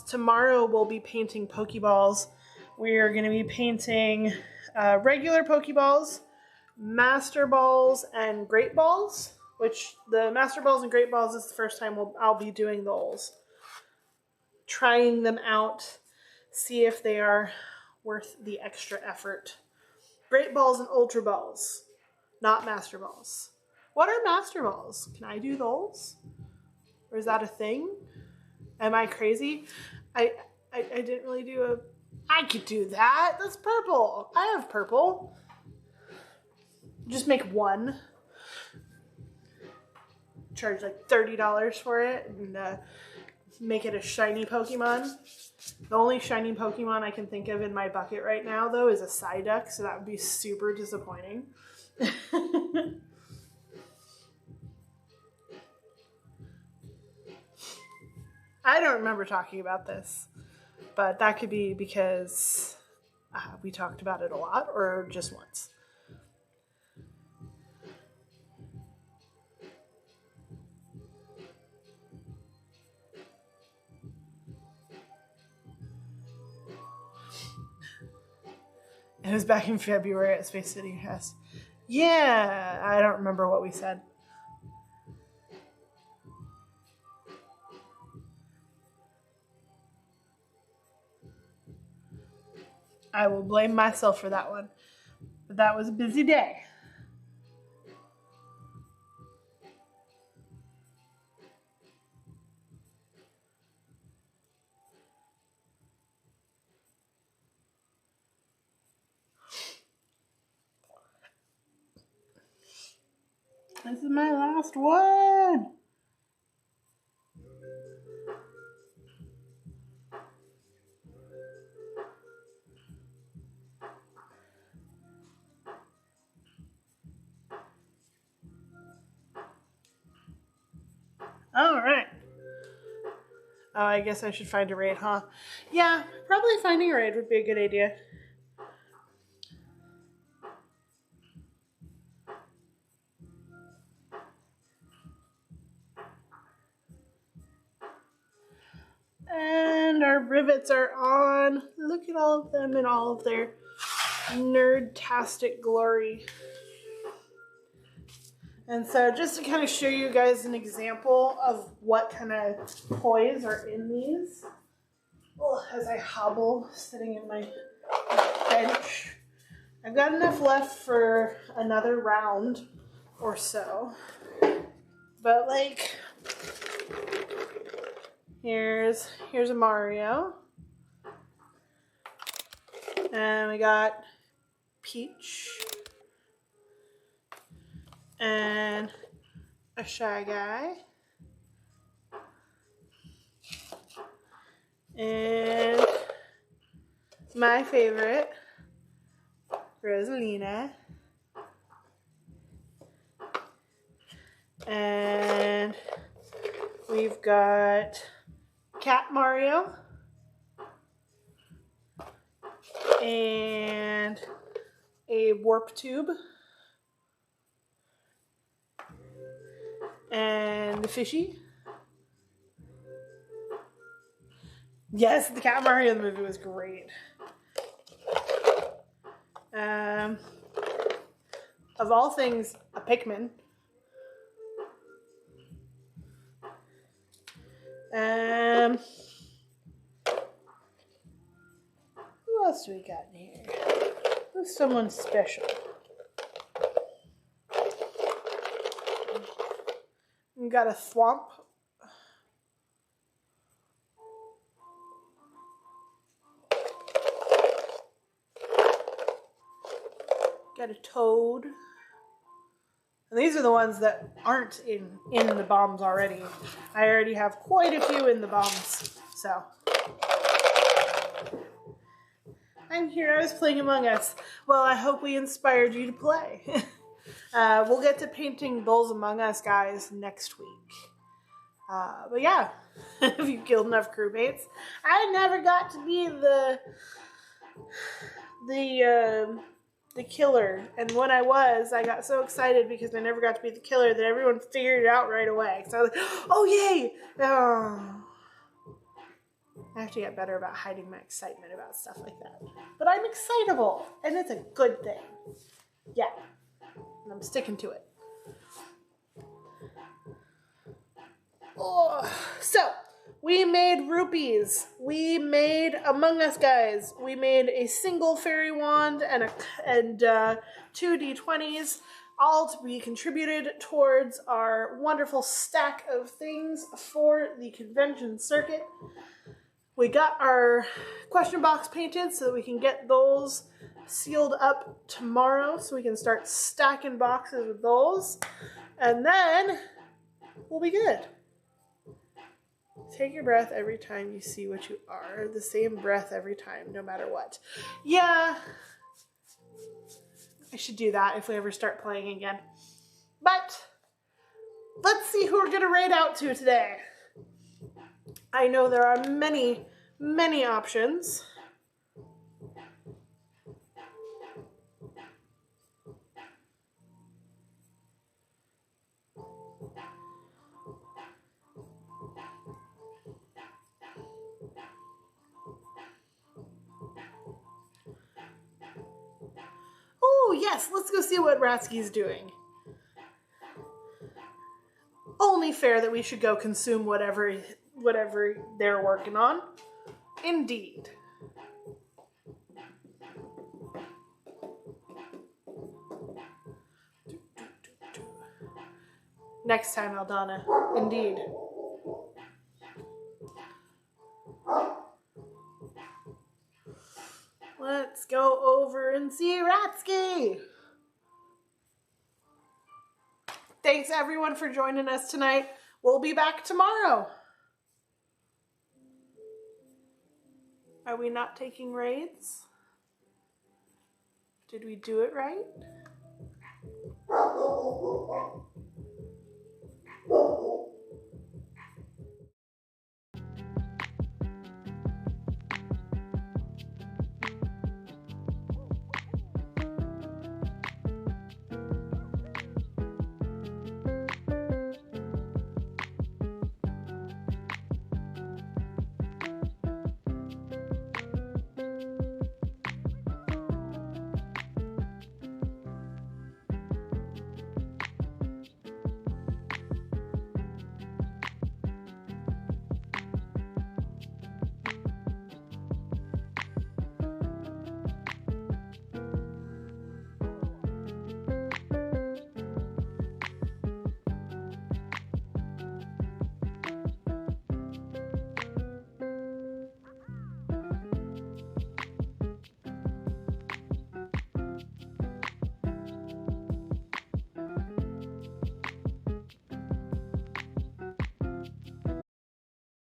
tomorrow we'll be painting Pokeballs. We are going to be painting regular Pokeballs, Master Balls, and Great Balls. Which the Master Balls and Great Balls is the first time I'll be doing those. Trying them out, see if they are worth the extra effort. Great Balls and Ultra Balls, not Master Balls. What are Master Balls? Can I do those? Or is that a thing? Am I crazy? I didn't really do I could do that. That's purple. I have purple. Just make one. Charge like $30 for it and make it a shiny Pokemon. The only shiny Pokemon I can think of in my bucket right now, though, is a Psyduck, so that would be super disappointing. I don't remember talking about this, but that could be because we talked about it a lot or just once. It was back in February at Space City, yes. Yeah, I don't remember what we said. I will blame myself for that one. But that was a busy day. This is my last one. All right. Oh, I guess I should find a raid, huh? Yeah, probably finding a raid would be a good idea. And our rivets are on. Look at all of them in all of their nerd-tastic glory. And so just to kind of show you guys an example of what kind of toys are in these, as I hobble sitting in my bench, I've got enough left for another round or so. But like, here's a Mario. And we got Peach. And a Shy Guy. And my favorite, Rosalina. And we've got Cat Mario. And a Warp Tube. And the Fishy. Yes, the Cat Mario in the movie was great. Of all things, a Pikmin. Who else do we got in here? Who's someone special? We got a Thwomp. Got a Toad. And And these are the ones that aren't in the bombs already. I already have quite a few in the bombs. So I'm here. I was playing Among Us. Well, I hope we inspired you to play. We'll get to painting those Among Us guys next week. But yeah, if you killed enough crewmates. I never got to be the killer, and when I got so excited because I never got to be the killer that everyone figured it out right away. So I was like, oh yay! Oh. I have to get better about hiding my excitement about stuff like that. But I'm excitable, and it's a good thing. Yeah, and I'm sticking to it. Oh, so we made rupees. We made Among Us guys. We made a single fairy wand and 2 D20s, all to be contributed towards our wonderful stack of things for the convention circuit. We got our question box painted so that we can get those sealed up tomorrow, so we can start stacking boxes with those, and then we'll be good. Take your breath every time you see what you are. The same breath every time, no matter what. Yeah, I should do that if we ever start playing again. But let's see who we're going to raid out to today. I know there are many, many options. Oh, yes, let's go see what Ratsky's doing. Only fair that we should go consume whatever they're working on. Indeed. Next time, Aldana. Indeed. Let's go over and see Ratsky. Thanks everyone for joining us tonight. We'll be back tomorrow. Are we not taking raids? Did we do it right?